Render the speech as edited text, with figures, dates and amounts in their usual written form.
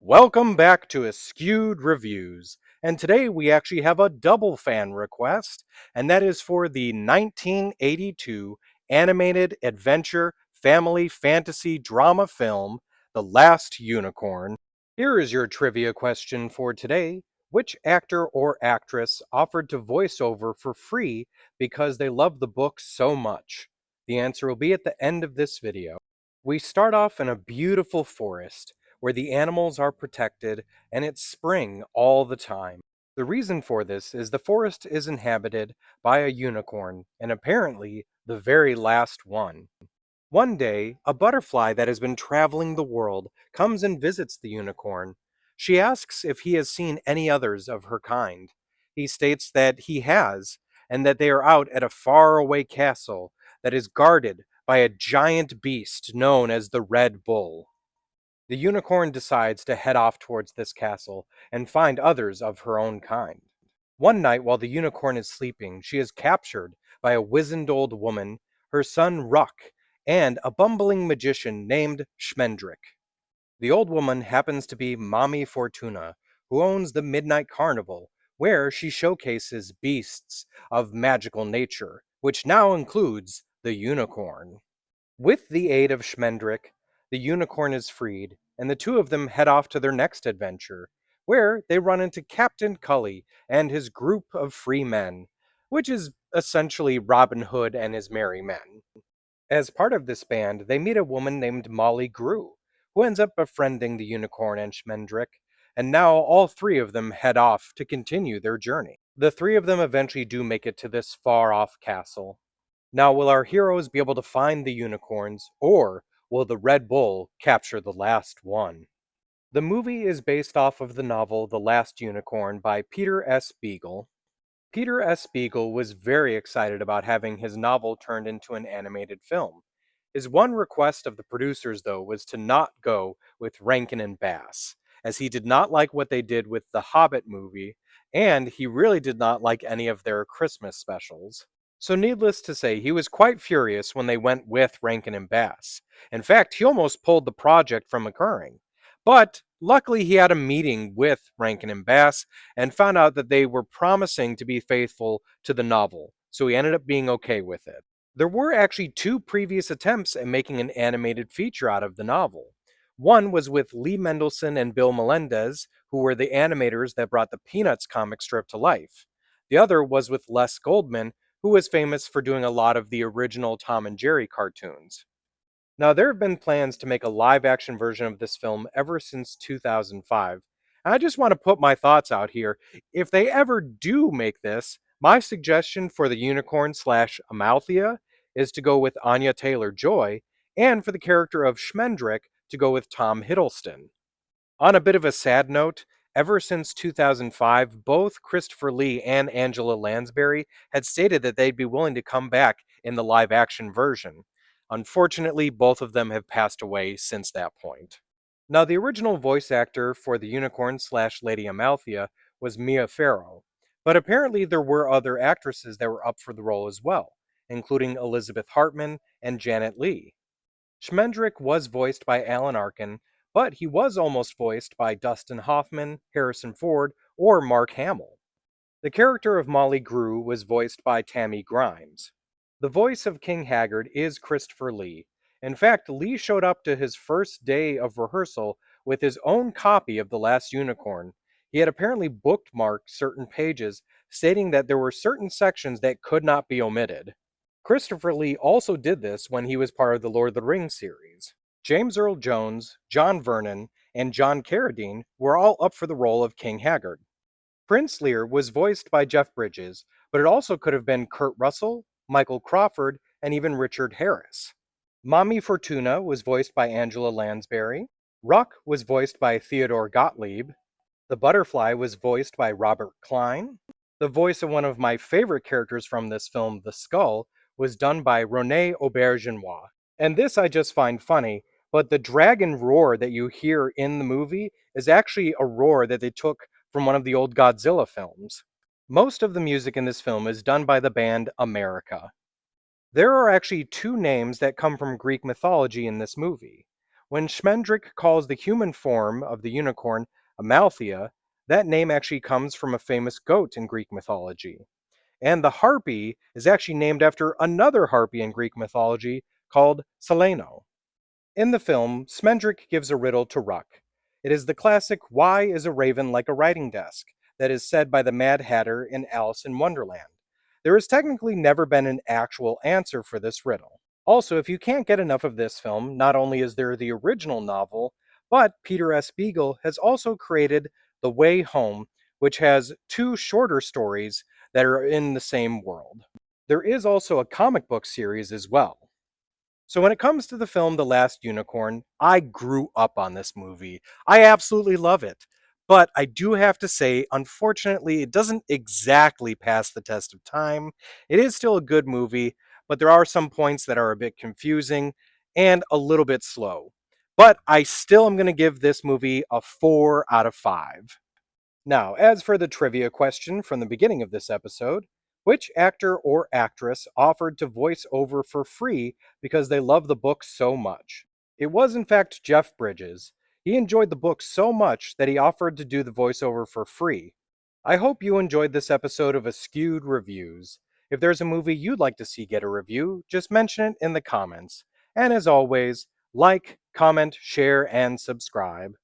Welcome back to Askewed Reviews. And today we actually have a double fan request, and that is for the 1982 animated adventure family fantasy drama film, The Last Unicorn. Here is your trivia question for today. Which actor or actress offered to voice over for free because they love the book so much? The answer will be at the end of this video. We start off in a beautiful forest where the animals are protected and it's spring all the time. The reason for this is the forest is inhabited by a unicorn, and apparently the very last one. One day, a butterfly that has been traveling the world comes and visits the unicorn. She asks if he has seen any others of her kind. He states that he has, and that they are out at a faraway castle that is guarded by a giant beast known as the Red Bull. The unicorn decides to head off towards this castle and find others of her own kind. One night, while the unicorn is sleeping, she is captured by a wizened old woman, her son Ruck, and a bumbling magician named Schmendrick. The old woman happens to be Mommy Fortuna, who owns the Midnight Carnival, where she showcases beasts of magical nature, which now includes the unicorn. With the aid of Schmendrick, the unicorn is freed, and the two of them head off to their next adventure, where they run into Captain Cully and his group of free men, which is essentially Robin Hood and his merry men. As part of this band, they meet a woman named Molly Grew, who ends up befriending the unicorn and Schmendrick, and now all three of them head off to continue their journey. The three of them eventually do make it to this far off castle. Now, will our heroes be able to find the unicorns, or will the Red Bull capture the last one? The movie is based off of the novel The Last Unicorn by Peter S. Beagle. Peter S. Beagle was very excited about having his novel turned into an animated film. His one request of the producers, though, was to not go with Rankin and Bass, as he did not like what they did with the Hobbit movie, and he really did not like any of their Christmas specials. So, needless to say, he was quite furious when they went with Rankin and Bass. In fact, he almost pulled the project from occurring. But luckily, he had a meeting with Rankin and Bass and found out that they were promising to be faithful to the novel, so he ended up being okay with it. There were actually two previous attempts at making an animated feature out of the novel. One was with Lee Mendelson and Bill Melendez, who were the animators that brought the Peanuts comic strip to life. The other was with Les Goldman, who was famous for doing a lot of the original Tom and Jerry cartoons. Now, there have been plans to make a live action version of this film ever since 2005. I just want to put my thoughts out here. If they ever do make this, my suggestion for the unicorn slash Amalthea is to go with Anya Taylor Joy, and for the character of Schmendrick to go with Tom Hiddleston. On a bit of a sad note, ever since 2005, both Christopher Lee and Angela Lansbury had stated that they'd be willing to come back in the live action version. Unfortunately, both of them have passed away since that point. Now, the original voice actor for the unicorn slash Lady Amalthea was Mia Farrow, but apparently there were other actresses that were up for the role as well, including Elizabeth Hartman and Janet Leigh. Schmendrick was voiced by Alan Arkin, but he was almost voiced by Dustin Hoffman, Harrison Ford, or Mark Hamill. The character of Molly Grew was voiced by Tammy Grimes. The voice of King Haggard is Christopher Lee. In fact, Lee showed up to his first day of rehearsal with his own copy of The Last Unicorn. He had apparently bookmarked certain pages, stating that there were certain sections that could not be omitted. Christopher Lee also did this when he was part of the Lord of the Rings series. James Earl Jones, John Vernon, and John Carradine were all up for the role of King Haggard. Prince Lear was voiced by Jeff Bridges, but it also could have been Kurt Russell, Michael Crawford, and even Richard Harris. Mommy Fortuna was voiced by Angela Lansbury. Ruck was voiced by Theodore Gottlieb. The butterfly was voiced by Robert Klein. The voice of one of my favorite characters from this film, the Skull, was done by René Aubergenois. And this I just find funny, but the dragon roar that you hear in the movie is actually a roar that they took from one of the old Godzilla films. Most of the music in this film is done by the band America. There are actually two names that come from Greek mythology in this movie. When Schmendrick calls the human form of the unicorn Amalthea, that name actually comes from a famous goat in Greek mythology. And the harpy is actually named after another harpy in Greek mythology called Seleno. In the film, Smendrick gives a riddle to Ruck. It is the classic "Why is a raven like a writing desk?" that is said by the Mad Hatter in Alice in Wonderland. There has technically never been an actual answer for this riddle. Also, if you can't get enough of this film, not only is there the original novel, but Peter S. Beagle has also created The Way Home, which has two shorter stories that are in the same world. There is also a comic book series as well. So when it comes to the film The Last Unicorn, I grew up on this movie. I absolutely love it. But I do have to say, unfortunately, it doesn't exactly pass the test of time. It is still a good movie, but there are some points that are a bit confusing and a little bit slow. But I still am going to give this movie a 4 out of 5. Now, as for the trivia question from the beginning of this episode, which actor or actress offered to voice over for free because they love the book so much? It was, in fact, Jeff Bridges. He enjoyed the book so much that he offered to do the voiceover for free. I hope you enjoyed this episode of Askewed Reviews. If there's a movie you'd like to see get a review, just mention it in the comments. And as always, like, comment, share, and subscribe.